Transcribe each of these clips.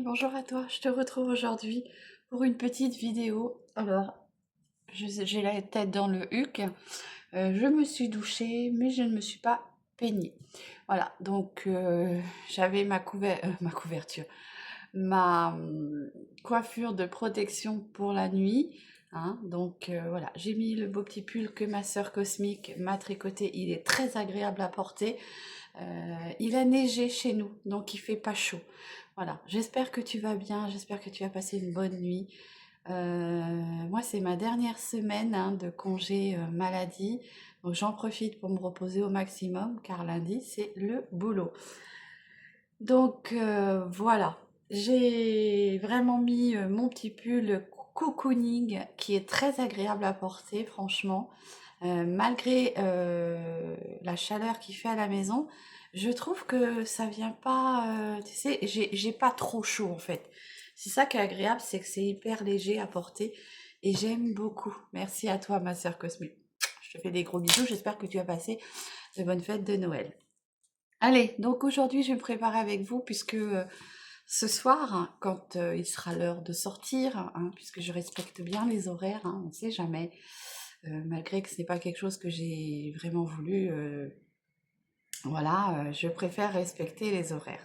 bonjour à toi, je te retrouve aujourd'hui pour une petite vidéo. Alors, j'ai la tête dans le huc, je me suis douchée, mais je ne me suis pas peignée. Voilà, donc j'avais ma couverture, ma coiffure de protection pour la nuit. Hein, donc voilà, j'ai mis le beau petit pull que ma sœur cosmique m'a tricoté, il est très agréable à porter. Il a neigé chez nous, donc il fait pas chaud. Voilà, j'espère que tu vas bien, j'espère que tu as passé une bonne nuit. Moi, c'est ma dernière semaine hein, de congé maladie, donc j'en profite pour me reposer au maximum, car lundi, c'est le boulot. Donc voilà, j'ai vraiment mis mon petit pull cocooning qui est très agréable à porter, franchement. Malgré la chaleur qu'il fait à la maison, je trouve que ça vient pas, tu sais, j'ai pas trop chaud en fait. C'est ça qui est agréable, c'est que c'est hyper léger à porter et j'aime beaucoup. Merci à toi, ma sœur Cosme. Je te fais des gros bisous, j'espère que tu as passé de bonnes fêtes de Noël. Allez, donc aujourd'hui, je vais me préparer avec vous puisque ce soir, hein, quand il sera l'heure de sortir, hein, puisque je respecte bien les horaires, hein, on ne sait jamais, malgré que ce n'est pas quelque chose que j'ai vraiment voulu, voilà, je préfère respecter les horaires.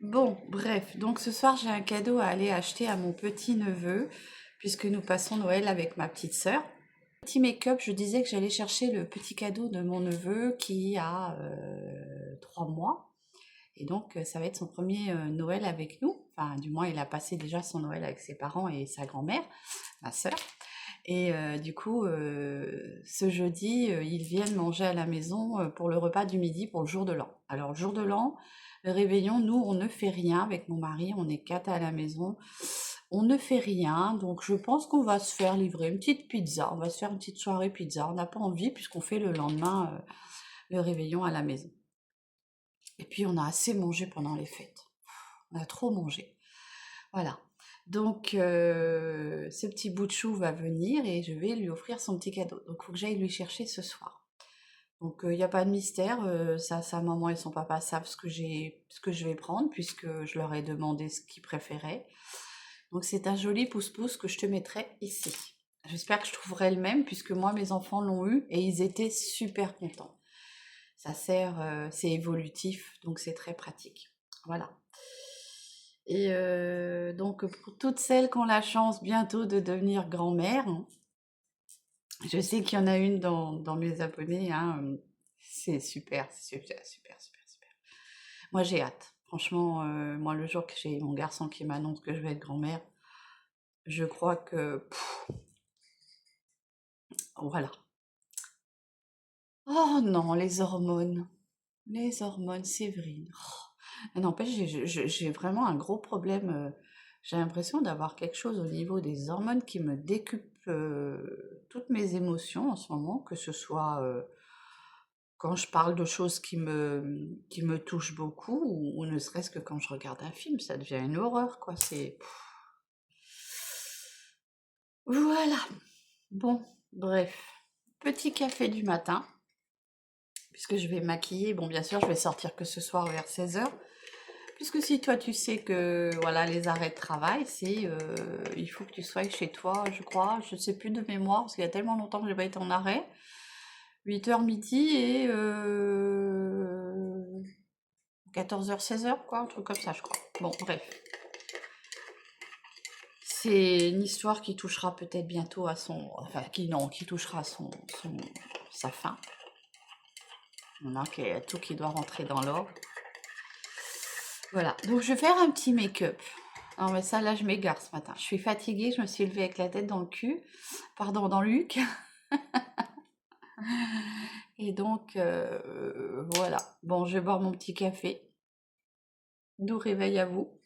Bon, bref, donc ce soir, j'ai un cadeau à aller acheter à mon petit-neveu, puisque nous passons Noël avec ma petite sœur. Petit make-up, je disais que j'allais chercher le petit cadeau de mon neveu qui a 3 mois. Et donc, ça va être son premier Noël avec nous. Enfin, du moins, il a passé déjà son Noël avec ses parents et sa grand-mère, ma sœur. Et du coup, ce jeudi, ils viennent manger à la maison pour le repas du midi pour le jour de l'an. Alors, le jour de l'an, le réveillon, nous, on ne fait rien avec mon mari, on est 4 à la maison. On ne fait rien, donc je pense qu'on va se faire livrer une petite pizza. On va se faire une petite soirée pizza. On n'a pas envie puisqu'on fait le lendemain le réveillon à la maison. Et puis, on a assez mangé pendant les fêtes. On a trop mangé. Voilà. Donc, ce petit bout de chou va venir et je vais lui offrir son petit cadeau. Donc, il faut que j'aille lui chercher ce soir. Donc, il n'y a pas de mystère. Sa maman et son papa savent ce que je vais prendre puisque je leur ai demandé ce qu'ils préféraient. Donc, c'est un joli pouce-pouce que je te mettrai ici. J'espère que je trouverai le même puisque moi, mes enfants l'ont eu et ils étaient super contents. Ça sert, c'est évolutif, donc c'est très pratique. Voilà. Et donc pour toutes celles qui ont la chance bientôt de devenir grand-mère, hein, je sais qu'il y en a une dans mes abonnés, hein, c'est super, super, super, super, super. Moi j'ai hâte. Franchement, moi le jour que j'ai mon garçon qui m'annonce que je vais être grand-mère, je crois que voilà. Oh non, les hormones, Séverine. Oh. N'empêche, j'ai vraiment un gros problème. J'ai l'impression d'avoir quelque chose au niveau des hormones qui me décuple toutes mes émotions en ce moment, que ce soit quand je parle de choses qui me touchent beaucoup, ou ne serait-ce que quand je regarde un film, ça devient une horreur, quoi. C'est. Voilà. Bon, bref. Petit café du matin, puisque je vais me maquiller. Bon, bien sûr, je vais sortir que ce soir vers 16h. Puisque si toi tu sais que voilà les arrêts de travail, c'est il faut que tu sois chez toi, je crois, je ne sais plus de mémoire, parce qu'il y a tellement longtemps que j'ai pas été en arrêt. 8h midi et 14h, 16h, quoi, un truc comme ça, je crois. Bon, bref. C'est une histoire qui touchera peut-être bientôt à son. Enfin, qui touchera à sa fin. On a tout qui doit rentrer dans l'ordre. Voilà, donc je vais faire un petit make-up. Non mais ça là je m'égare ce matin. Je suis fatiguée, je me suis levée avec la tête dans le cul. Pardon, dans le huc. Et donc voilà. Bon, je vais boire mon petit café. Doux réveil à vous.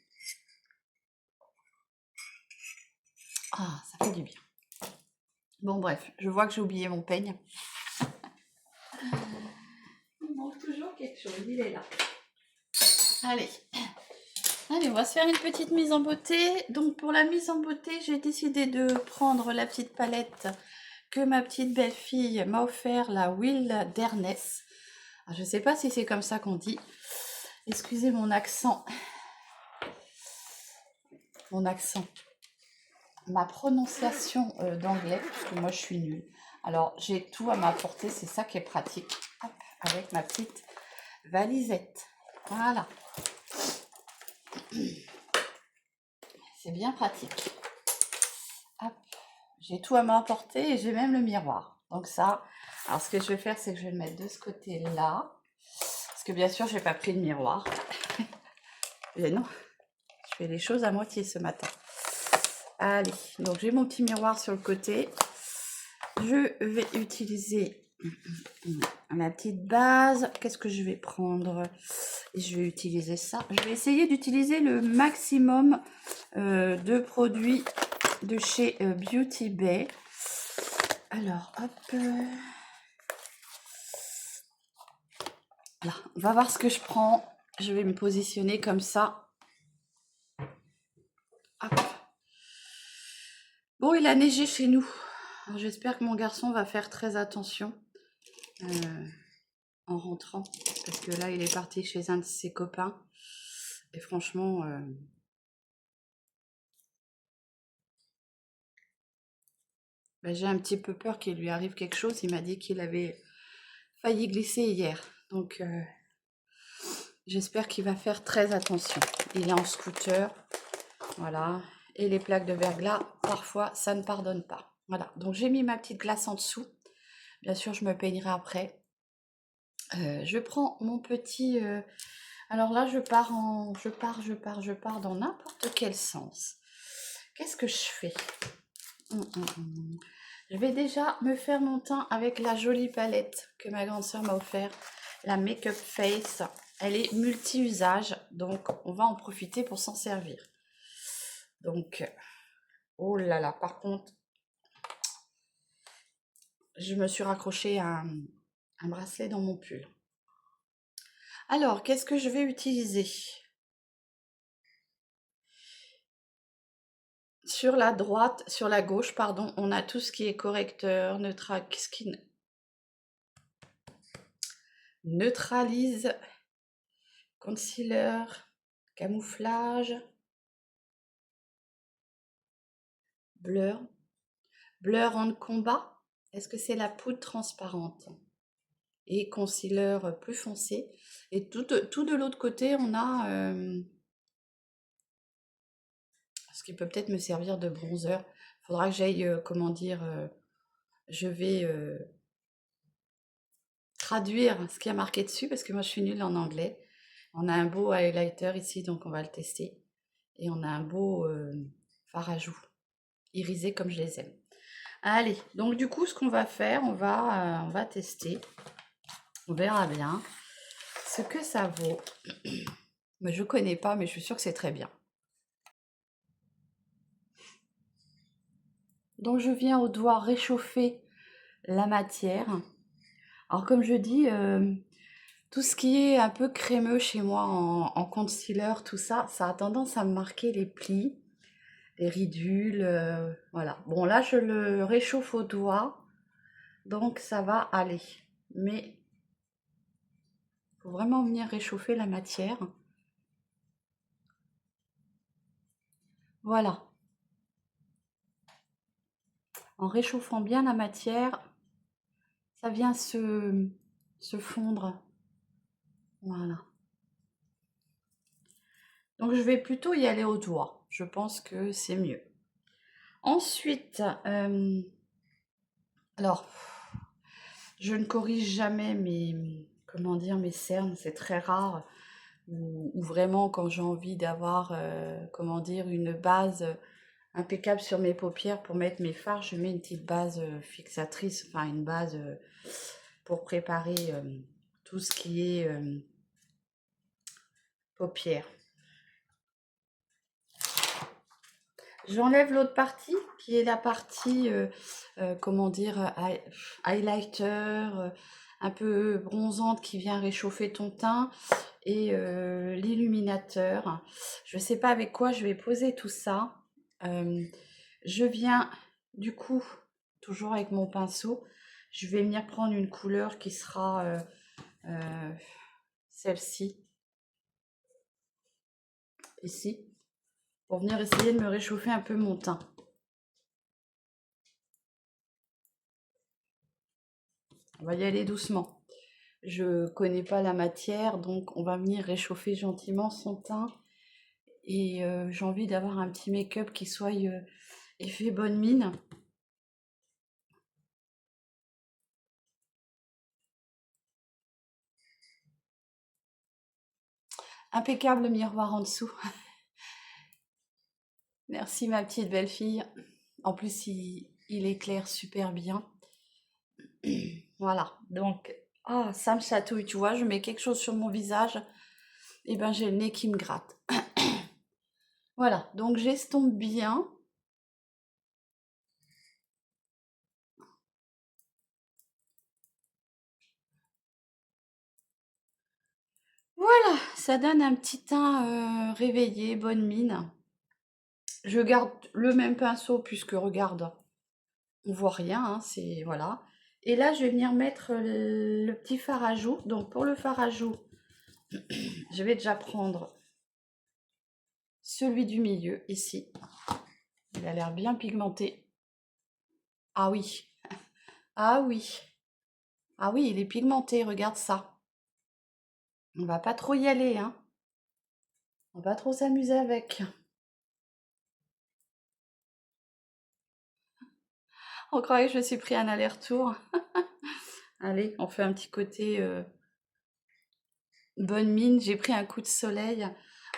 Ah, ça fait du bien. Bon bref, je vois que j'ai oublié mon peigne. Il manque toujours quelque chose, il est là. Allez. Allez, on va se faire une petite mise en beauté. Donc pour la mise en beauté, j'ai décidé de prendre la petite palette que ma petite belle-fille m'a offert, la Wilderness. Je ne sais pas si c'est comme ça qu'on dit. Excusez mon accent mon accent, ma prononciation d'anglais, parce que moi je suis nulle. Alors j'ai tout à ma portée, c'est ça qui est pratique. Hop, avec ma petite valisette. Voilà. C'est bien pratique. Hop, j'ai tout à ma portée et j'ai même le miroir. Donc ça, alors ce que je vais faire, c'est que je vais le mettre de ce côté-là. Parce que bien sûr, je n'ai pas pris le miroir. Et non, je fais les choses à moitié ce matin. Allez, donc j'ai mon petit miroir sur le côté. Je vais utiliser la petite base. Qu'est-ce que je vais prendre? Je vais utiliser ça. Je vais essayer d'utiliser le maximum de produits de chez Beauty Bay. Alors, hop. Voilà, on va voir ce que je prends. Je vais me positionner comme ça. Hop. Bon, il a neigé chez nous. J'espère que mon garçon va faire très attention en rentrant. Parce que là, il est parti chez un de ses copains. Et franchement, j'ai un petit peu peur qu'il lui arrive quelque chose. Il m'a dit qu'il avait failli glisser hier. Donc, j'espère qu'il va faire très attention. Il est en scooter. Voilà. Et les plaques de verglas, parfois, ça ne pardonne pas. Voilà. Donc, j'ai mis ma petite glace en dessous. Bien sûr, je me peignerai après. Je prends mon petit... alors là, je pars dans n'importe quel sens. Qu'est-ce que je fais? Je vais déjà me faire mon teint avec la jolie palette que ma grande sœur m'a offert. La Make Up Face. Elle est multi-usage, donc on va en profiter pour s'en servir. Donc, oh là là, par contre, je me suis raccroché à un bracelet dans mon pull. Alors, qu'est-ce que je vais utiliser? Sur la droite, sur la gauche, pardon, on a tout ce qui est correcteur, neutralise, concealer, camouflage, blur, blur en combat. Est-ce que c'est la poudre transparente? Et concealer plus foncé. Et tout de l'autre côté, on a ce qui peut peut-être me servir de bronzer. Il faudra que j'aille, comment dire, je vais traduire ce qui a marqué dessus parce que moi je suis nulle en anglais. On a un beau highlighter ici, donc on va le tester. Et on a un beau fard à joues, irisé comme je les aime. Allez, donc du coup, ce qu'on va faire, on va tester. On verra bien ce que ça vaut. Mais je connais pas, mais je suis sûre que c'est très bien. Donc je viens au doigt réchauffer la matière. Alors comme je dis, tout ce qui est un peu crémeux chez moi en concealer, tout ça, ça a tendance à me marquer les plis, les ridules, voilà. Bon là je le réchauffe au doigt, donc ça va aller. Mais il faut vraiment venir réchauffer la matière. Voilà. En réchauffant bien la matière, ça vient se fondre. Voilà. Donc je vais plutôt y aller au doigt. Je pense que c'est mieux. Ensuite, alors, je ne corrige jamais comment dire, mes cernes, c'est très rare. Ou vraiment quand j'ai envie d'avoir, comment dire, une base impeccable sur mes paupières pour mettre mes fards, je mets une petite base fixatrice, enfin une base pour préparer tout ce qui est paupières. J'enlève l'autre partie qui est la partie, comment dire, highlighter, un peu bronzante qui vient réchauffer ton teint et l'illuminateur. Je ne sais pas avec quoi je vais poser tout ça. Je viens du coup, toujours avec mon pinceau, je vais venir prendre une couleur qui sera celle-ci, ici. pour venir essayer de me réchauffer un peu mon teint. On va y aller doucement. Je connais pas la matière, donc on va venir réchauffer gentiment son teint. Et j'ai envie d'avoir un petit make-up qui soit effet bonne mine. Impeccable miroir en dessous. Merci ma petite belle-fille. En plus, il éclaire super bien. Voilà, donc, ah, ça me chatouille, tu vois, je mets quelque chose sur mon visage, et ben j'ai le nez qui me gratte. Voilà, donc j'estompe bien. Voilà, ça donne un petit teint réveillé, bonne mine. Je garde le même pinceau puisque regarde, on voit rien, hein, c'est voilà. Et là, je vais venir mettre le petit fard à joues. Donc pour le fard à joues, je vais déjà prendre celui du milieu ici. Il a l'air bien pigmenté. Ah oui, ah oui, ah oui, il est pigmenté, regarde ça. On va pas trop y aller, hein. On va pas trop s'amuser avec. On croyait que je me suis pris un aller-retour. Allez, on fait un petit côté bonne mine. J'ai pris un coup de soleil.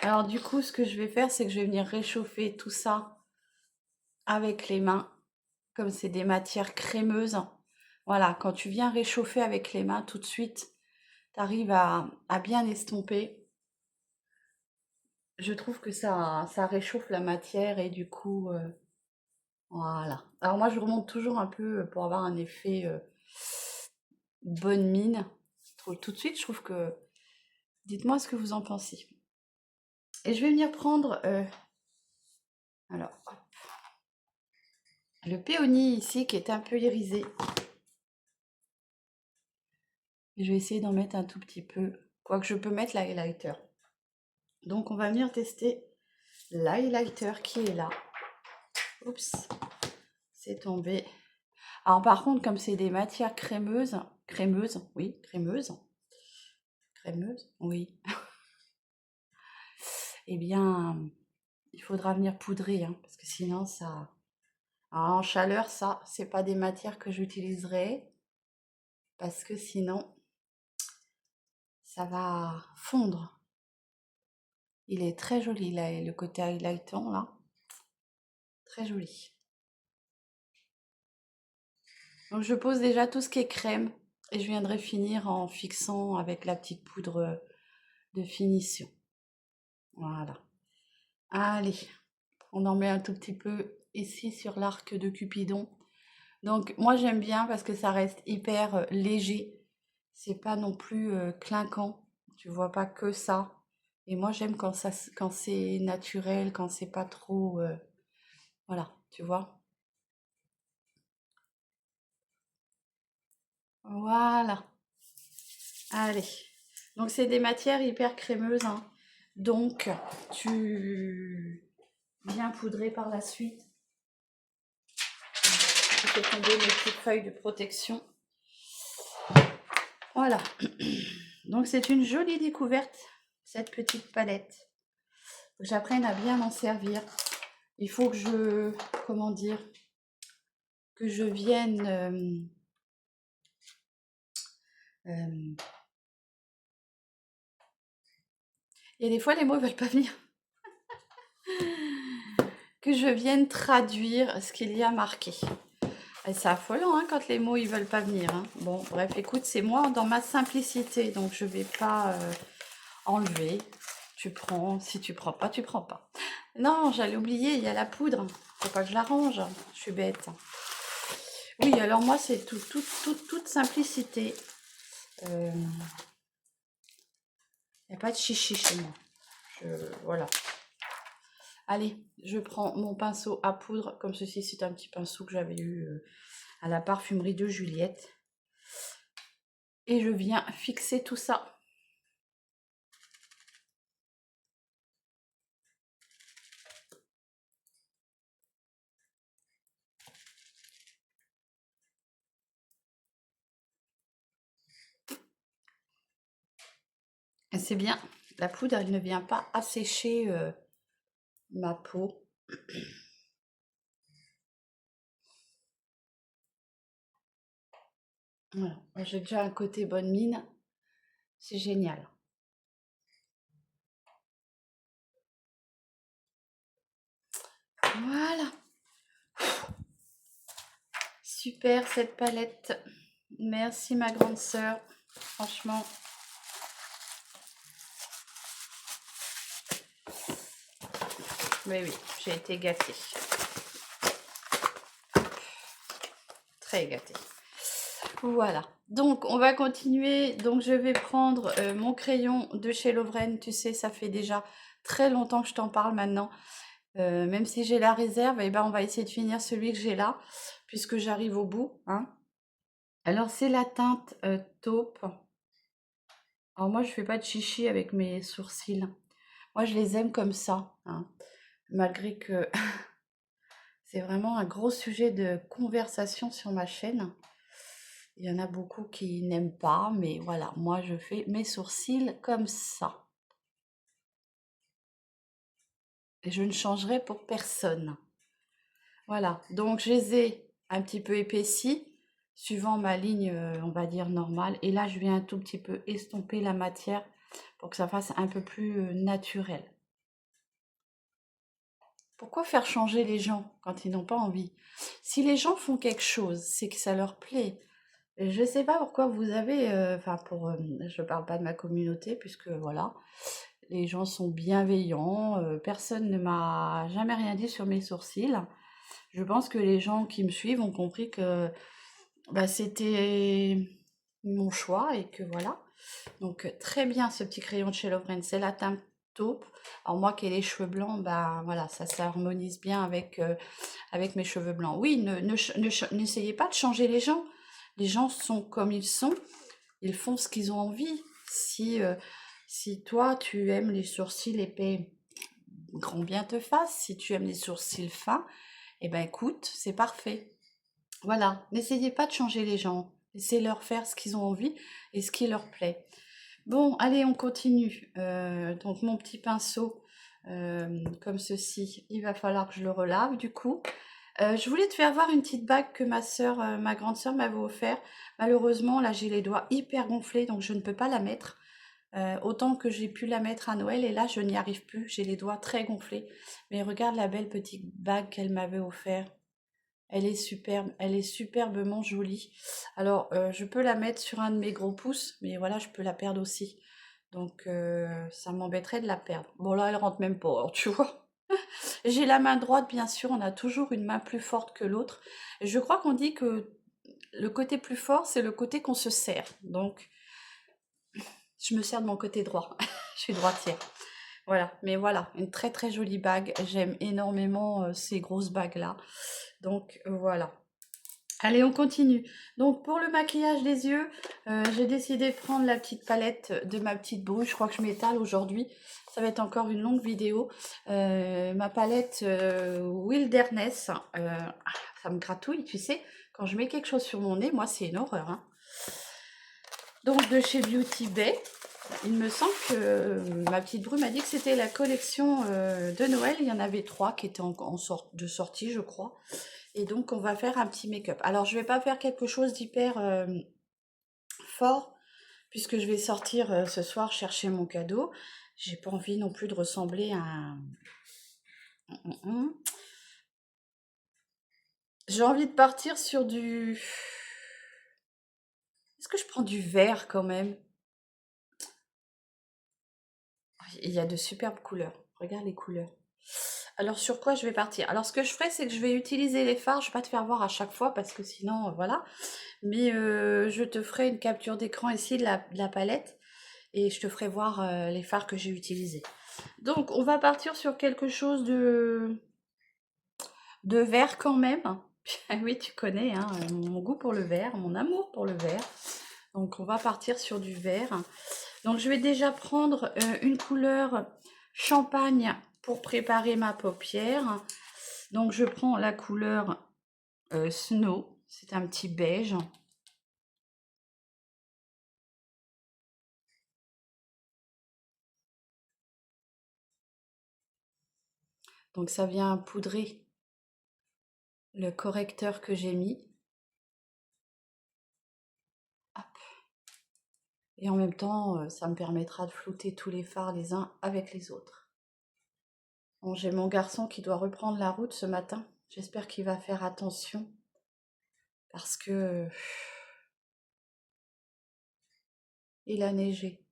Alors du coup, ce que je vais faire, c'est que je vais venir réchauffer tout ça avec les mains. Comme c'est des matières crémeuses. Voilà, quand tu viens réchauffer avec les mains tout de suite, tu arrives à bien estomper. Je trouve que ça réchauffe la matière et du coup, voilà. Alors moi, je remonte toujours un peu pour avoir un effet bonne mine. Tout de suite, je trouve que... Dites-moi ce que vous en pensez. Et je vais venir prendre... alors, hop, le péony ici qui est un peu irisé. Et je vais essayer d'en mettre un tout petit peu. Quoique je peux mettre l'highlighter. Donc on va venir tester l'highlighter qui est là. Oups, c'est tombé. Alors par contre, comme c'est des matières crémeuses, oui, crémeuses, oui, eh bien, il faudra venir poudrer, hein, parce que sinon ça... Alors, en chaleur, ça, c'est pas des matières que j'utiliserai, parce que sinon, ça va fondre. Il est très joli, là, le côté highlightant, là. Très joli. Donc je pose déjà tout ce qui est crème, et je viendrai finir en fixant avec la petite poudre de finition. Voilà. Allez, on en met un tout petit peu ici sur l'arc de Cupidon. Donc moi j'aime bien parce que ça reste hyper léger. C'est pas non plus clinquant. Tu vois pas que ça. Et moi j'aime quand c'est naturel, quand c'est pas trop... voilà, tu vois. Voilà. Allez. Donc c'est des matières hyper crémeuses, hein. Donc tu viens poudrer par la suite. Je fais tomber mes petites feuilles de protection. Voilà. Donc c'est une jolie découverte, cette petite palette. Faut que j'apprenne à bien m'en servir. Il faut que je, comment dire, que je vienne... il y a des fois les mots ne veulent pas venir. Que je vienne traduire ce qu'il y a marqué. Et c'est affolant hein, quand les mots ils veulent pas venir. Hein. Bon, bref, écoute, c'est moi dans ma simplicité, donc je vais pas enlever. Tu prends, si tu prends pas, tu prends pas. Non, j'allais oublier, il y a la poudre. Faut pas que je la range, je suis bête. Oui, alors moi c'est toute simplicité. Il n'y a pas de chichi chez moi. Voilà. Allez, je prends mon pinceau à poudre, comme ceci, c'est un petit pinceau que j'avais eu à la parfumerie de Juliette. Et je viens fixer tout ça. Et c'est bien, la poudre, elle ne vient pas assécher ma peau. Voilà, j'ai déjà un côté bonne mine, c'est génial. Voilà, super cette palette. Merci ma grande sœur, franchement. Mais oui, j'ai été gâtée. Très gâtée. Voilà, donc on va continuer. Donc je vais prendre mon crayon de chez Lovren. Tu sais, ça fait déjà très longtemps que je t'en parle maintenant. Même si j'ai la réserve, et ben on va essayer de finir celui que j'ai là, puisque j'arrive au bout. Hein. Alors c'est la teinte taupe. Alors moi je fais pas de chichi avec mes sourcils. Moi je les aime comme ça. Hein. Malgré que c'est vraiment un gros sujet de conversation sur ma chaîne. Il y en a beaucoup qui n'aiment pas, mais voilà, moi je fais mes sourcils comme ça. Et je ne changerai pour personne. Voilà, donc je les ai un petit peu épaissis, suivant ma ligne, on va dire, normale. Et là, je viens un tout petit peu estomper la matière pour que ça fasse un peu plus naturel. Pourquoi faire changer les gens quand ils n'ont pas envie? Si les gens font quelque chose, c'est que ça leur plaît. Je ne sais pas pourquoi vous avez, enfin je parle pas de ma communauté puisque voilà, les gens sont bienveillants, personne ne m'a jamais rien dit sur mes sourcils. Je pense que les gens qui me suivent ont compris que bah, c'était mon choix et que voilà. Donc très bien ce petit crayon de chez Lovren, c'est la teinte taupe. Alors moi qui ai les cheveux blancs, bah voilà, ça s'harmonise bien avec mes cheveux blancs. Oui, n'essayez pas de changer les gens. Les gens sont comme ils sont, ils font ce qu'ils ont envie. Si toi tu aimes les sourcils épais, grand bien te fasse. Si tu aimes les sourcils fins, eh ben écoute, c'est parfait. Voilà, n'essayez pas de changer les gens. Laissez-leur faire ce qu'ils ont envie et ce qui leur plaît. Bon, allez, on continue. Donc mon petit pinceau, comme ceci, il va falloir que je le relave du coup. Je voulais te faire voir une petite bague que ma grande sœur m'avait offert. Malheureusement, là j'ai les doigts hyper gonflés, donc je ne peux pas la mettre. Autant que j'ai pu la mettre à Noël, et là je n'y arrive plus. J'ai les doigts très gonflés. Mais regarde la belle petite bague qu'elle m'avait offert. Elle est superbe, elle est superbement jolie. Alors, je peux la mettre sur un de mes gros pouces, mais voilà, je peux la perdre aussi. Donc, ça m'embêterait de la perdre. Bon, là, elle rentre même pas, alors, tu vois. J'ai la main droite, bien sûr, on a toujours une main plus forte que l'autre. Et je crois qu'on dit que le côté plus fort, c'est le côté qu'on se sert. Donc, je me sers de mon côté droit. Je suis droitière. Voilà, mais voilà, une très très jolie bague. J'aime énormément ces grosses bagues-là. Donc, voilà. Allez, on continue. Donc, pour le maquillage des yeux, j'ai décidé de prendre la petite palette de ma petite brouille. Je crois que je m'étale aujourd'hui. Ça va être encore une longue vidéo. Ma palette Wilderness. Ça me gratouille, tu sais. Quand je mets quelque chose sur mon nez, moi, c'est une horreur. Hein. Donc, de chez Beauty Bay. Il me semble que ma petite brouille m'a dit que c'était la collection de Noël. Il y en avait 3 qui étaient de sortie, je crois. Et donc, on va faire un petit make-up. Alors, je vais pas faire quelque chose d'hyper fort, puisque je vais sortir ce soir chercher mon cadeau. J'ai pas envie non plus de ressembler à un... J'ai envie de partir sur du... Est-ce que je prends du vert quand même? Il y a de superbes couleurs. Regarde les couleurs. Alors, sur quoi je vais partir? Alors, ce que je ferai, c'est que je vais utiliser les fards. Je ne vais pas te faire voir à chaque fois, parce que sinon, voilà. Mais je te ferai une capture d'écran ici de la palette. Et je te ferai voir les fards que j'ai utilisés. Donc, on va partir sur quelque chose de vert quand même. Oui, tu connais hein, mon goût pour le vert, mon amour pour le vert. Donc, on va partir sur du vert. Donc, je vais déjà prendre une couleur champagne pour préparer ma paupière. Donc, je prends la couleur Snow. C'est un petit beige. Donc ça vient poudrer le correcteur que j'ai mis. Hop. Et en même temps, ça me permettra de flouter tous les fards les uns avec les autres. Bon, j'ai mon garçon qui doit reprendre la route ce matin. J'espère qu'il va faire attention parce que il a neigé.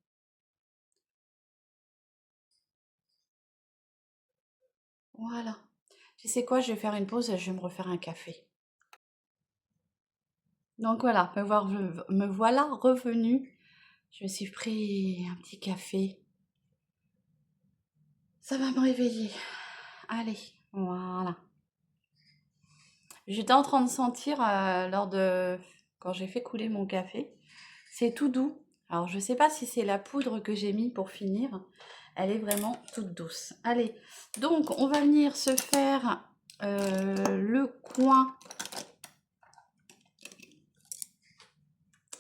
Voilà. Tu sais quoi, je vais faire une pause et je vais me refaire un café. Donc voilà, me voilà revenue. Je me suis pris un petit café. Ça va me réveiller. Allez, voilà. J'étais en train de sentir quand j'ai fait couler mon café, c'est tout doux. Alors je sais pas si c'est la poudre que j'ai mis pour finir. Elle est vraiment toute douce. Allez, donc on va venir se faire le coin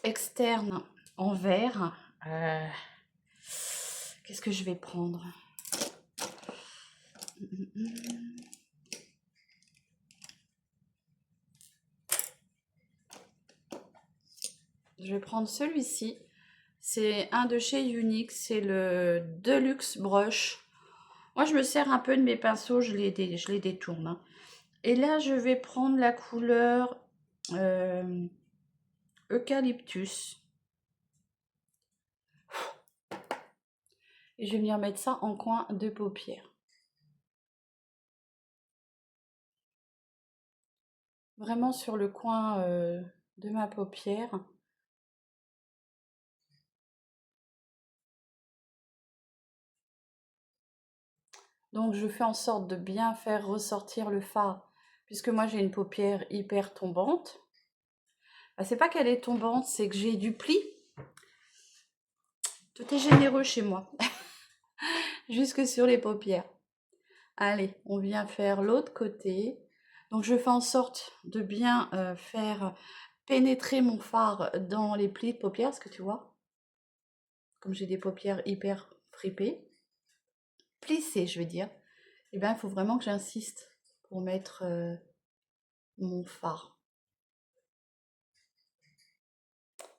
externe en verre. Qu'est-ce que je vais prendre? Je vais prendre celui-ci. C'est un de chez Unix, c'est le Deluxe Brush. Moi, je me sers un peu de mes pinceaux, je les détourne, hein. Et là, je vais prendre la couleur Eucalyptus. Et je vais venir mettre ça en coin de paupière. Vraiment sur le coin de ma paupière. Donc, je fais en sorte de bien faire ressortir le fard, puisque moi, j'ai une paupière hyper tombante. Bah, c'est pas qu'elle est tombante, c'est que j'ai du pli. Tout est généreux chez moi. Jusque sur les paupières. Allez, on vient faire l'autre côté. Donc je fais en sorte de bien faire pénétrer mon fard dans les plis de paupières, parce que tu vois, comme j'ai des paupières hyper fripées, plissées je veux dire, et bien il faut vraiment que j'insiste pour mettre mon fard.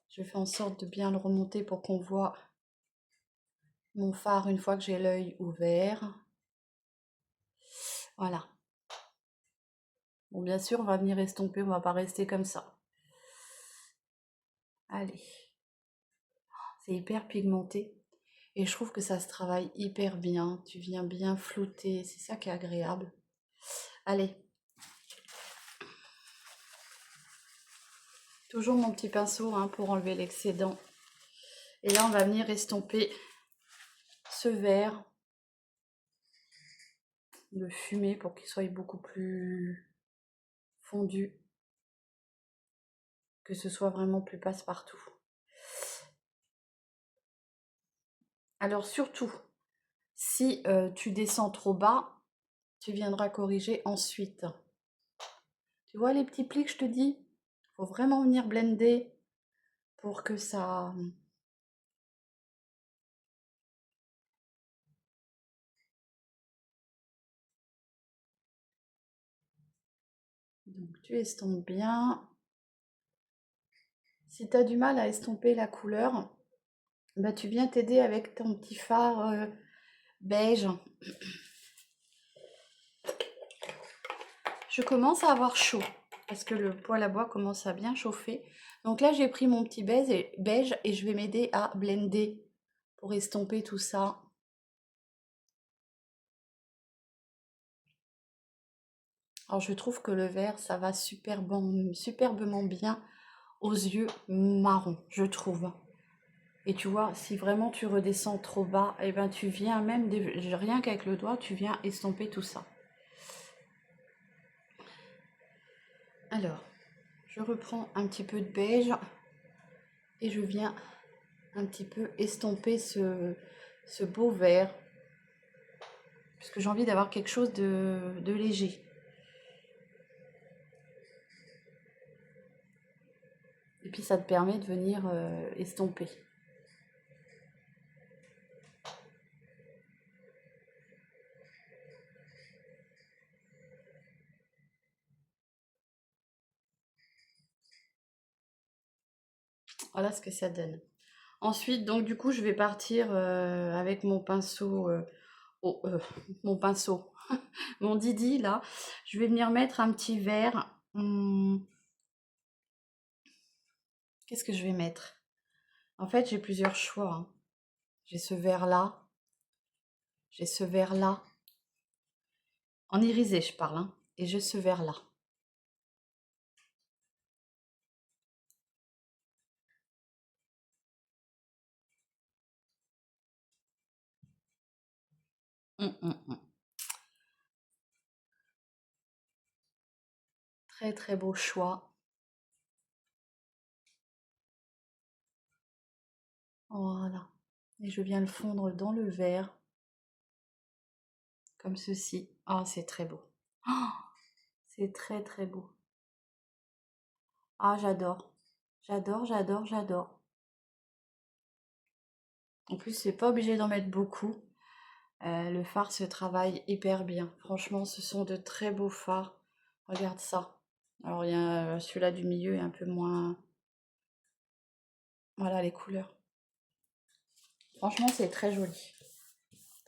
Je fais en sorte de bien le remonter pour qu'on voit mon fard une fois que j'ai l'œil ouvert. Voilà. Bon, bien sûr, on va venir estomper, on va pas rester comme ça. Allez. C'est hyper pigmenté. Et je trouve que ça se travaille hyper bien. Tu viens bien flouter. C'est ça qui est agréable. Allez. Toujours mon petit pinceau hein, pour enlever l'excédent. Et là, on va venir estomper ce vert. Le fumer pour qu'il soit beaucoup plus fondu. Que ce soit vraiment plus passe-partout. Alors surtout, si tu descends trop bas, tu viendras corriger ensuite. Tu vois les petits plis que je te dis? Il faut vraiment venir blender pour que ça... Donc tu estompes bien. Si tu as du mal à estomper la couleur, bah, tu viens t'aider avec ton petit fard beige. Je commence à avoir chaud parce que le poêle à bois commence à bien chauffer. Donc là, j'ai pris mon petit beige et je vais m'aider à blender pour estomper tout ça. Alors je trouve que le vert, ça va superbement bien aux yeux marrons, je trouve. Et tu vois, si vraiment tu redescends trop bas, et ben tu viens même, rien qu'avec le doigt, tu viens estomper tout ça. Alors, je reprends un petit peu de beige et je viens un petit peu estomper ce beau vert. Puisque j'ai envie d'avoir quelque chose de léger. Et puis ça te permet de venir estomper. Voilà ce que ça donne. Ensuite, donc du coup, je vais partir avec mon pinceau, oh, mon pinceau, mon Didi là. Je vais venir mettre un petit verre. Qu'est-ce que je vais mettre? En fait, j'ai plusieurs choix, hein. J'ai ce verre là, j'ai ce verre là, en irisé je parle, hein, et j'ai ce verre là. Hum. Très très beau choix. Voilà. Et je viens le fondre dans le verre, comme ceci. Ah, c'est très beau. Oh, c'est très très beau. Ah, j'adore. J'adore, j'adore, j'adore. En plus, c'est pas obligé d'en mettre beaucoup. Le fard se travaille hyper bien. Franchement, ce sont de très beaux fards. Regarde ça. Alors, il y a celui-là du milieu est un peu moins... Voilà les couleurs. Franchement, c'est très joli.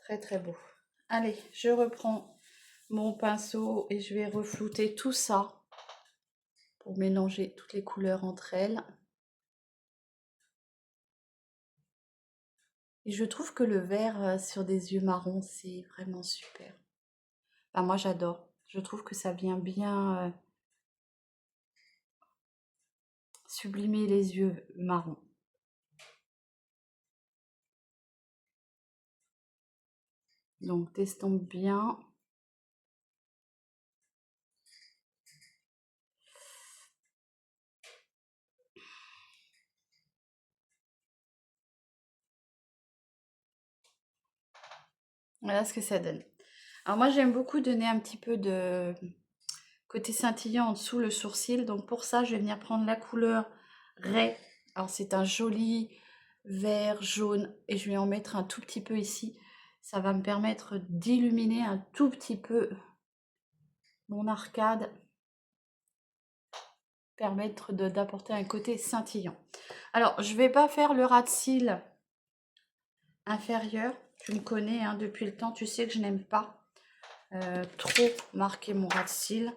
Très, très beau. Allez, je reprends mon pinceau et je vais reflouter tout ça pour mélanger toutes les couleurs entre elles. Et je trouve que le vert sur des yeux marrons, c'est vraiment super. Enfin, moi, j'adore. Je trouve que ça vient bien sublimer les yeux marrons. Donc, t'estompes bien. Voilà ce que ça donne. Alors moi, j'aime beaucoup donner un petit peu de côté scintillant en dessous le sourcil. Donc pour ça, je vais venir prendre la couleur Ray. Alors c'est un joli vert jaune et je vais en mettre un tout petit peu ici. Ça va me permettre d'illuminer un tout petit peu mon arcade, permettre d'apporter un côté scintillant. Alors je vais pas faire le ras de cils inférieur. Tu me connais hein, depuis le temps, tu sais que je n'aime pas trop marquer mon ras de cils.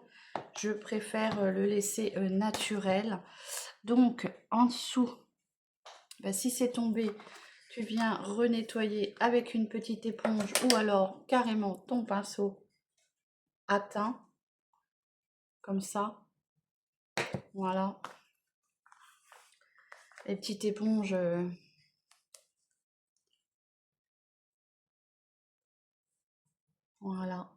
Je préfère le laisser naturel. Donc en dessous, bah, si c'est tombé, tu viens renettoyer avec une petite éponge ou alors carrément ton pinceau à teint, comme ça. Voilà. Les petites éponges. Voilà.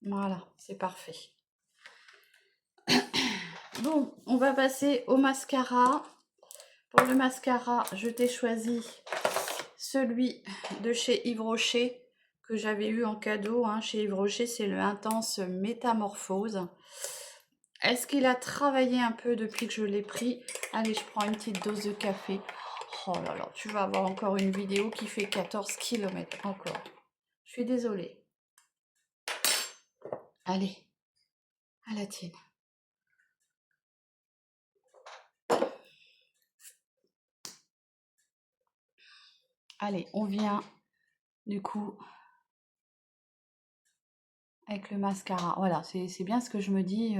Voilà, c'est parfait. Bon, on va passer au mascara. Pour le mascara, je t'ai choisi celui de chez Yves Rocher que j'avais eu en cadeau. Hein. Chez Yves Rocher, c'est le Intense Métamorphose. Est-ce qu'il a travaillé un peu depuis que je l'ai pris? Allez, je prends une petite dose de café. Oh là là, tu vas avoir encore une vidéo qui fait 14 km encore. Je suis désolée. Allez, à la tienne. Allez, on vient du coup avec le mascara. Voilà, c'est bien ce que je me dis.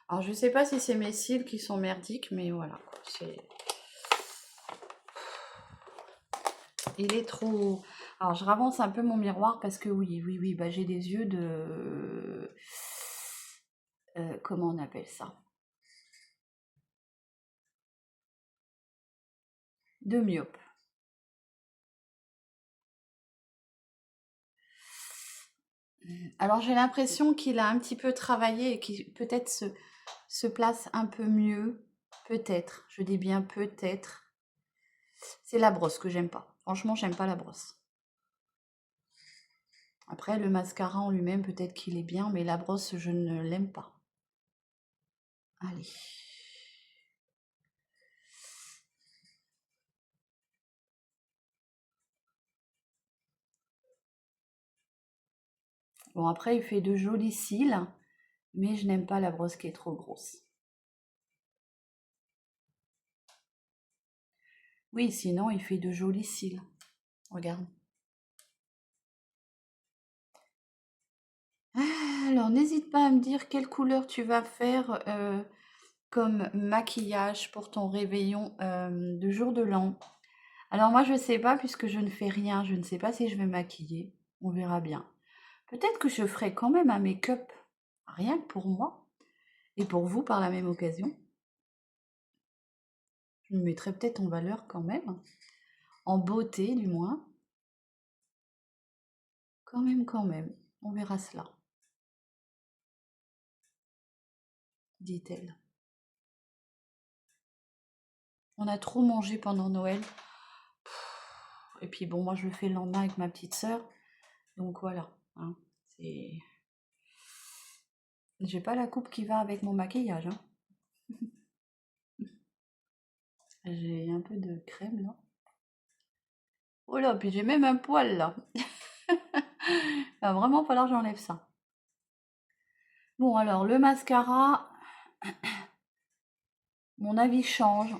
Alors, je sais pas si c'est mes cils qui sont merdiques, mais voilà. Il est trop... Alors, je ravance un peu mon miroir parce que oui, bah, j'ai des yeux de... comment on appelle ça? De myope. Alors, j'ai l'impression qu'il a un petit peu travaillé et qu'il peut-être se place un peu mieux. Peut-être, je dis bien peut-être. C'est la brosse que j'aime pas. Franchement, j'aime pas la brosse. Après, le mascara en lui-même, peut-être qu'il est bien, mais la brosse, je ne l'aime pas. Allez. Bon, après, il fait de jolis cils. Mais je n'aime pas la brosse qui est trop grosse. Oui, sinon il fait de jolis cils. Regarde. Alors, n'hésite pas à me dire quelle couleur tu vas faire comme maquillage pour ton réveillon de jour de l'an. Alors moi, je ne sais pas puisque je ne fais rien. Je ne sais pas si je vais maquiller. On verra bien. Peut-être que je ferai quand même un make-up, rien que pour moi et pour vous par la même occasion. Je me mettrai peut-être en valeur quand même, en beauté du moins. Quand même. On verra cela, dit-elle. On a trop mangé pendant Noël. Et puis bon, moi je le fais le lendemain avec ma petite sœur. Donc voilà. Hein, j'ai pas la coupe qui va avec mon maquillage. Hein. J'ai un peu de crème là. Oh là, puis j'ai même un poil là. Il va vraiment falloir que j'enlève ça. Bon alors, le mascara, mon avis change.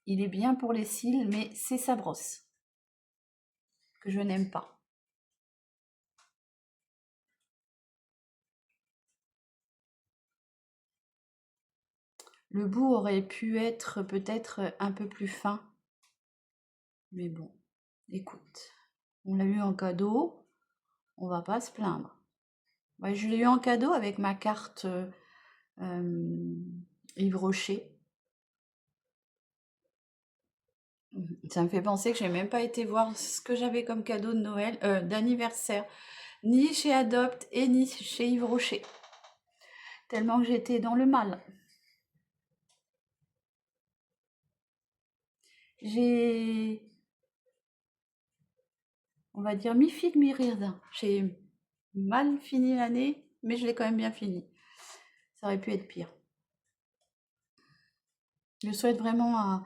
Il est bien pour les cils, mais c'est sa brosse que je n'aime pas. Le bout aurait pu être peut-être un peu plus fin. Mais bon, écoute, on l'a eu en cadeau, on va pas se plaindre. Ouais, je l'ai eu en cadeau avec ma carte Yves Rocher. Ça me fait penser que j'ai même pas été voir ce que j'avais comme cadeau de Noël, d'anniversaire, ni chez Adopt et ni chez Yves Rocher. Tellement que j'étais dans le mal. J'ai, on va dire, mi-figue, mi-raisin. J'ai mal fini l'année, mais je l'ai quand même bien fini. Ça aurait pu être pire. Je souhaite vraiment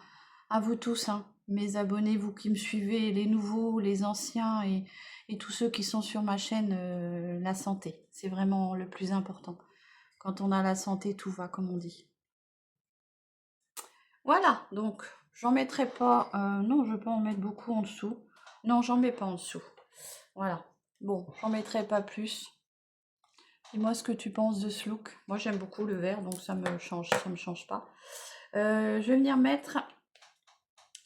à vous tous, hein, mes abonnés, vous qui me suivez, les nouveaux, les anciens et tous ceux qui sont sur ma chaîne, la santé. C'est vraiment le plus important. Quand on a la santé, tout va, comme on dit. Voilà, donc j'en mettrai pas. Non, je peux en mettre beaucoup en dessous. Non, j'en mets pas en dessous. Voilà. Bon, j'en mettrai pas plus. Dis-moi ce que tu penses de ce look. Moi, j'aime beaucoup le vert, donc ça me change pas. Je vais venir mettre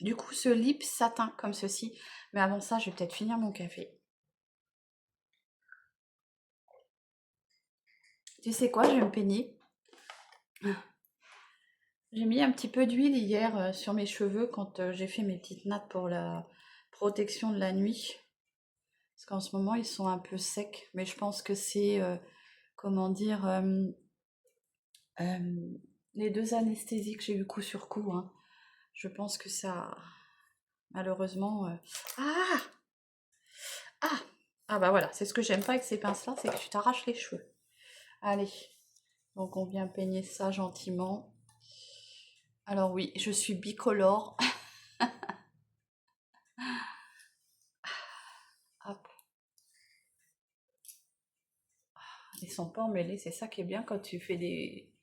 du coup ce lip satin comme ceci. Mais avant ça, je vais peut-être finir mon café. Tu sais quoi, je vais me peigner. J'ai mis un petit peu d'huile hier sur mes cheveux quand j'ai fait mes petites nattes pour la protection de la nuit. Parce qu'en ce moment, ils sont un peu secs. Mais je pense que c'est, comment dire, les 2 anesthésies que j'ai eu coup sur coup. Hein. Je pense que ça, malheureusement... Ah! Ah! Ah bah voilà, c'est ce que j'aime pas avec ces pinces-là, c'est que tu t'arraches les cheveux. Allez, donc on vient peigner ça gentiment. Alors oui, je suis bicolore. Hop. Ils sont pas emmêlés, c'est ça qui est bien quand tu fais des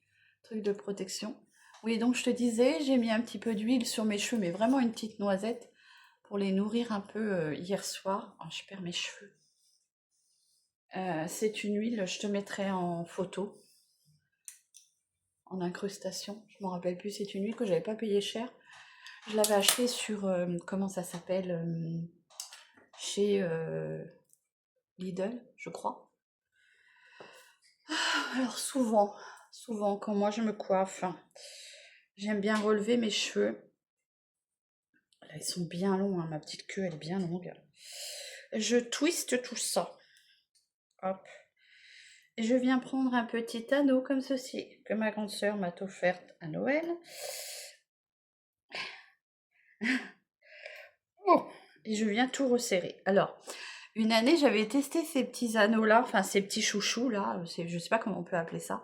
trucs de protection. Oui, donc je te disais, j'ai mis un petit peu d'huile sur mes cheveux, mais vraiment une petite noisette pour les nourrir un peu hier soir. Oh, je perds mes cheveux. C'est une huile, je te mettrai en photo, en incrustation. Je m'en rappelle plus, c'est une huile que j'avais pas payé cher. Je l'avais achetée sur, comment ça s'appelle, chez Lidl, je crois. Alors souvent quand moi je me coiffe, j'aime bien relever mes cheveux. Là, ils sont bien longs, hein, ma petite queue elle est bien longue. Je twiste tout ça. Hop. Et je viens prendre un petit anneau comme ceci, que ma grande sœur m'a offert à Noël. Oh, et je viens tout resserrer. Alors, une année, j'avais testé ces petits anneaux-là, enfin ces petits chouchous-là, je sais pas comment on peut appeler ça,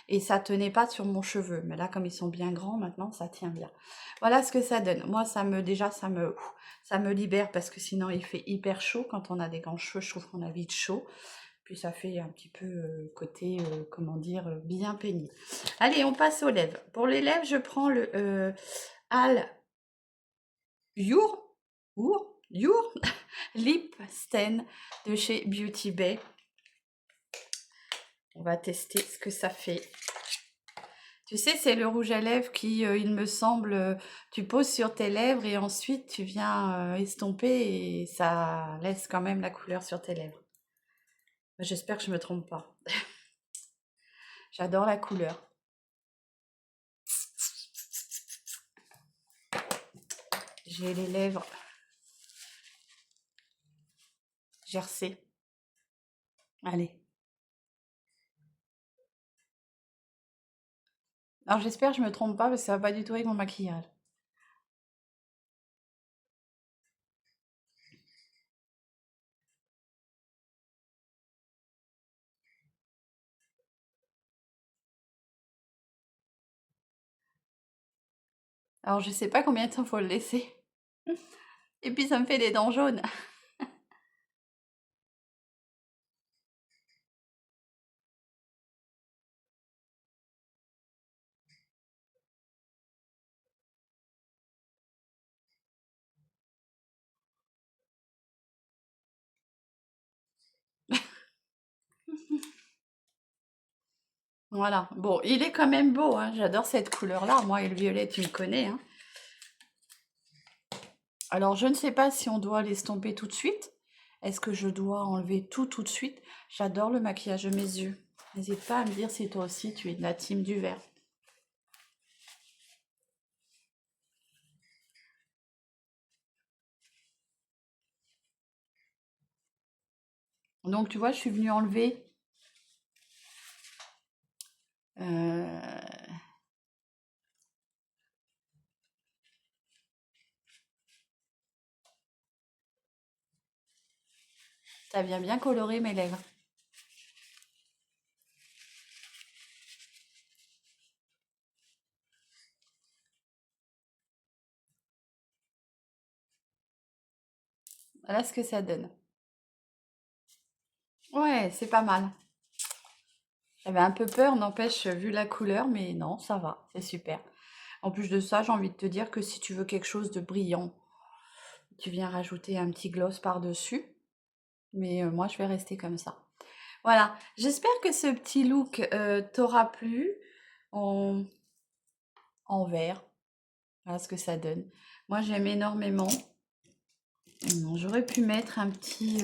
et ça tenait pas sur mon cheveu. Mais là, comme ils sont bien grands maintenant, ça tient bien. Voilà ce que ça donne. Moi, ça me libère parce que sinon, il fait hyper chaud. Quand on a des grands cheveux, je trouve qu'on a vite chaud. Puis ça fait un petit peu côté, comment dire, bien peigné. Allez, on passe aux lèvres. Pour les lèvres, je prends le Al Your Lip Stain de chez Beauty Bay. On va tester ce que ça fait. Tu sais, c'est le rouge à lèvres qui, il me semble, tu poses sur tes lèvres et ensuite tu viens estomper et ça laisse quand même la couleur sur tes lèvres. J'espère que je me trompe pas. J'adore la couleur. J'ai les lèvres gercées. Allez. Alors j'espère que je me trompe pas parce que ça va pas du tout avec mon maquillage. Alors je sais pas combien de temps faut le laisser. Et puis ça me fait des dents jaunes. Voilà. Bon, il est quand même beau, hein. J'adore cette couleur-là. Moi et le violet, tu me connais, hein. Alors, je ne sais pas si on doit l'estomper tout de suite. Est-ce que je dois enlever tout de suite? J'adore le maquillage de mes yeux. N'hésite pas à me dire si toi aussi tu es de la team du vert. Donc, tu vois, je suis venue enlever ça vient bien colorer mes lèvres. Voilà ce que ça donne. Ouais, c'est pas mal. J'avais un peu peur, n'empêche, vu la couleur, mais non, ça va, c'est super. En plus de ça, j'ai envie de te dire que si tu veux quelque chose de brillant, tu viens rajouter un petit gloss par-dessus. Mais moi, je vais rester comme ça. Voilà, j'espère que ce petit look t'aura plu en, en vert. Voilà ce que ça donne. Moi, j'aime énormément. J'aurais pu mettre un petit,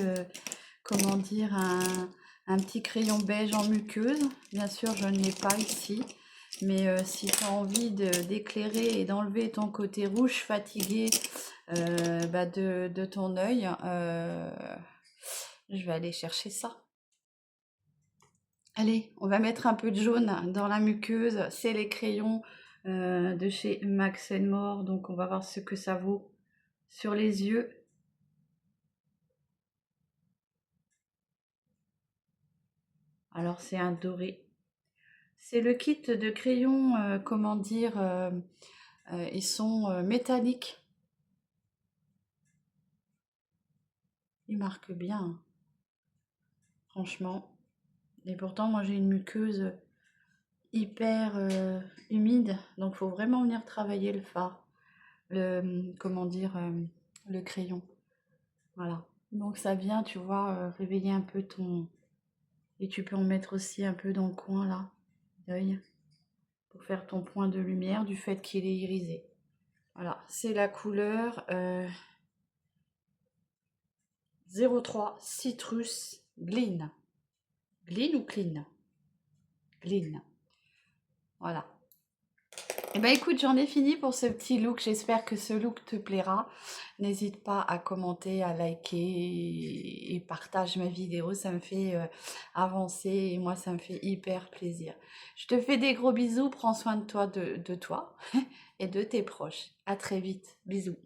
comment dire, un petit crayon beige en muqueuse. Bien sûr, je ne l'ai pas ici. Mais si tu as envie d'éclairer et d'enlever ton côté rouge fatigué de ton œil, je vais aller chercher ça. Allez, on va mettre un peu de jaune dans la muqueuse. C'est les crayons de chez Max More. Donc, on va voir ce que ça vaut sur les yeux. Alors, c'est un doré. C'est le kit de crayons, comment dire, ils sont métalliques. Ils marquent bien, hein. Franchement. Et pourtant, moi, j'ai une muqueuse hyper humide. Donc, il faut vraiment venir travailler le fard. Comment dire, le crayon. Voilà. Donc, ça vient, tu vois, réveiller un peu ton... Et tu peux en mettre aussi un peu dans le coin, là, d'œil, pour faire ton point de lumière du fait qu'il est irisé. Voilà, c'est la couleur 03 Citrus Glean. Glean ou Clean? Glean. Voilà. Et ben écoute, j'en ai fini pour ce petit look. J'espère que ce look te plaira. N'hésite pas à commenter, à liker et partage ma vidéo. Ça me fait avancer et moi, ça me fait hyper plaisir. Je te fais des gros bisous. Prends soin de toi et de tes proches. À très vite. Bisous.